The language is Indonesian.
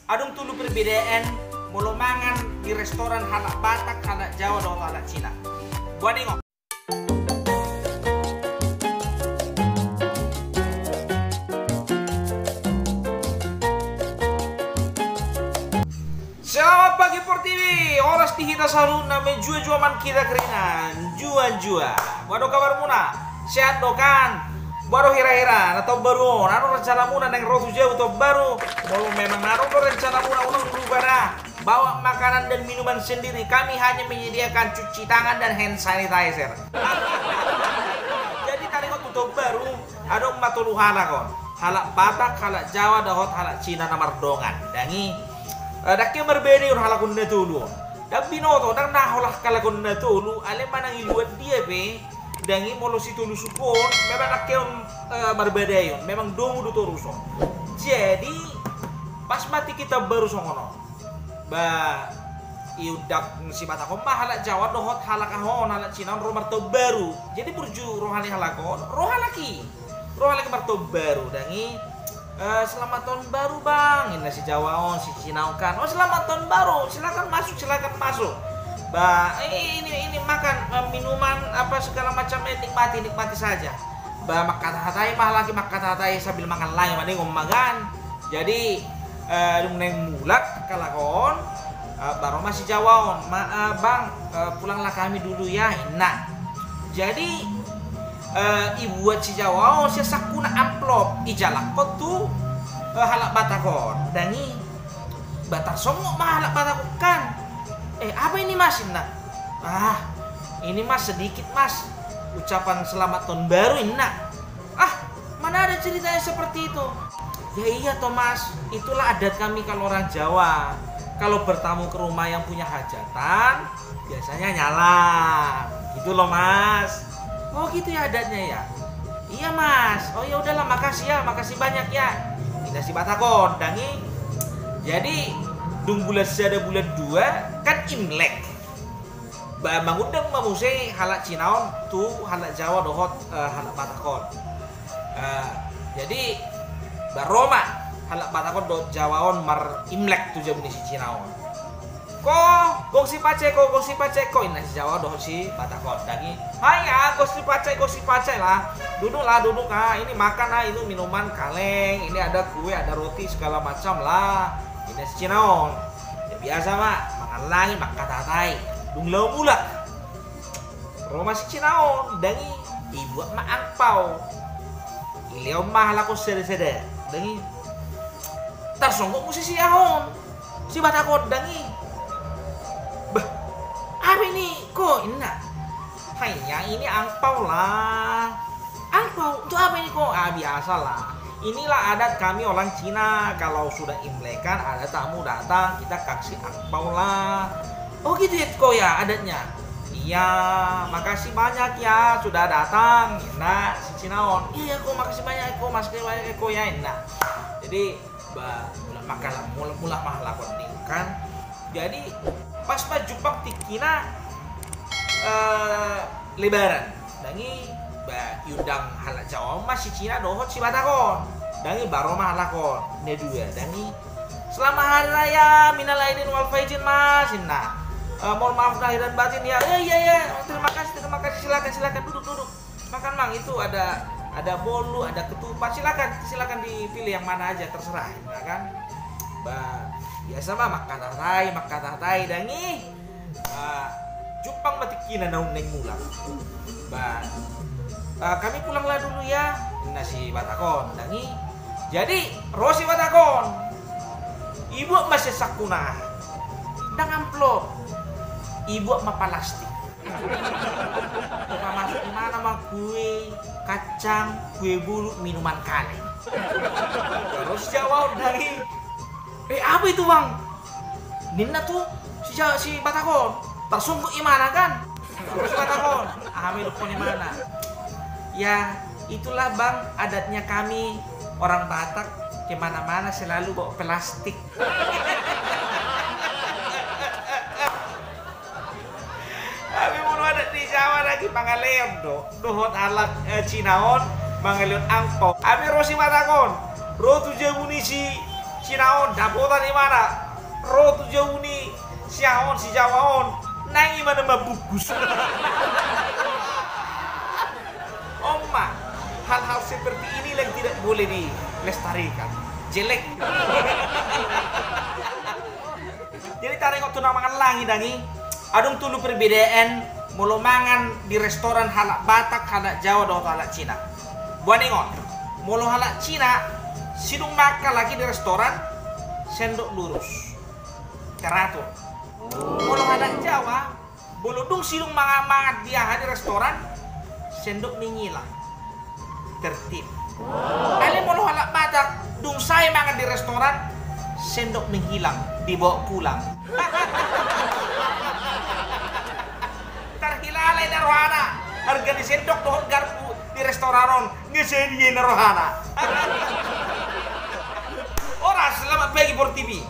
Adung tulu perbedaan mulu mangan di restoran halak Batak, halak Jawa, dan halak Cina. Gua nengok. Selamat pagi Por TV. Oras di kita saruna menjua-jua man kita kerinan. Jua-jua. Waduh kabar muna. Sehat dokan. Baru hira-hira atau baru naro rencana muna neng rotu jauh atau baru mau memang naro rencana muna unang berubah bawa makanan dan minuman sendiri. Kami hanya menyediakan cuci tangan dan hand sanitizer. Jadi tadi kau tutup baru ada empat puluh halak halak Batak, halak Jawa, dahot halak Cina namar dongan. Dangi daknya berbeda halak kunna tulu. Dak binoto dak naholah kala kunna tulu ale manang iluat dia be. Dangi molo situ lusukon memang akeon berbeda yon memang domu do toruso. Jadi pas mati kita baru songono ba iudak si Batakon mah halak Jawa dohot halak ahon halak Cina ro marto baru. Jadi burju rohani halakon rohalaki marto baru. Dangi selamat tahun baru bang, ini si Jawa on si Cina kan. Oh selamat tahun baru, silakan masuk. Bah, ini makan minuman apa segala macam nikmati saja. Bah, mak kata-katai mah lagi mak kata-katai sambil makan lain mana ngomagan. Jadi neng mulak kalakon baru masih Jawa on. Bang, pulanglah kami dulu ya. Nah. Jadi ibu buat si Jawa on si sakuna amplop ijalak kok tuh halak Batakon. Dangi Batak songok mah halak Batakon kan. Apa ini mas? Nah, ini mas sedikit mas ucapan selamat tahun baru ini nak. Mana ada ceritanya seperti itu? Ya iya toh mas, itulah adat kami kalau orang Jawa. Kalau bertamu ke rumah yang punya hajatan, biasanya nyala. Gitu loh mas. Oh gitu ya adatnya ya. Iya mas. Oh ya udahlah makasih ya, makasih banyak ya. Ini si Batakon, dangi. Jadi dung bulan sada bulan 2 kan Imlek. Mangundang mamuse halak Cinaon tu halak Jawa dohot halak Batakon. Jadi baroma halak Batakon do Jawaon mar Imlek tu jam ni si Cinaon. Gongsi pace ko ini si Jawa dohot si Batakon. Dangi, hai ya gongsi pace lah. Duduk ini makan lah, itu minuman kaleng, ini ada kue, ada roti segala macam lah. Ini si Cinaon. Ya biasa mak, makan lagi mak katatai. Dunglau mulak. Roma si Cinaon, dangi ibu mak angpau. Iliau mah laku sede-sede. Dangi tarsonggok musisi ahon. Si Batakon dangi. Bah, apa ini? Kok ini nak? Hanya ini angpau lah. Angpau, itu apa ini kok? Biasa lah. Inilah adat kami orang Cina. Kalau sudah Imlekan ada tamu datang, kita kasih angpau lah. Oh gitu ya kok ya adatnya. Iya, makasih banyak ya sudah datang. Nah, si Cinaon. Iya kok makasih banyak kok ya. Nah. Jadi mula mah lakon kan. Jadi pas jumpa tikina lebaran. Dangi yudang halak Jawa masih Cina dohot si Batakon. Dangi baromah lakon ne dua. Dangi selamat hari raya minal aidin wal faizin mas. Nah, mohon maaf lahir dan batin ya. Iya. Terima kasih. Silakan duduk. Makan mang itu ada bolu, ada ketupat. Silakan dipilih yang mana aja terserah. Ya kan? Biasa mah mak kata-tai dangi. Jupang matikina naung neng mulang. Kami pulanglah dulu ya. Nasi Batakon dangi. Jadi Rosi Batakon ibu masih sakuna dang amplop ibu mah plastik. Masuk di mana mah kue kacang, kue bulu, minuman kaleng. Terus jawab dangi. Apa itu bang? Nina tuh si Batakon tersungguh imana kan? Terus Batakon ambil di mana? Ya itulah bang adatnya kami orang Batak kemana-mana selalu bawa plastik. Tapi mau ada di Jawa lagi pangaleon dohot halak Cinaon mangaleon angpau. Abi Rosi Batakon, rotu jamunisi Cinaon dapotan di mana? Rotu jauh ni siaon si Jawaon nangi mana mabugus. Oma, hal-hal seperti ini yang tidak boleh dilestarikan. Jelek. Jadi tarik waktu namakan langi dangi. Adung tulu perbedaan mulu mangan di restoran halak Batak, halak Jawa, dan halak Cina. Buat ingat, mulu halak Cina sidung makan lagi di restoran sendok lurus teratur. Mulu halak Jawa bolu dung sidung mangat dia di restoran sendok menyilang tertib. Ale mulu halak Batak dung saya makan di restoran sendok menghilang dibawa pulang. Terhilalai narohana harga di sendok dohon garpu di restoran ngesedi narohana. Ora selamat pagi Port TV.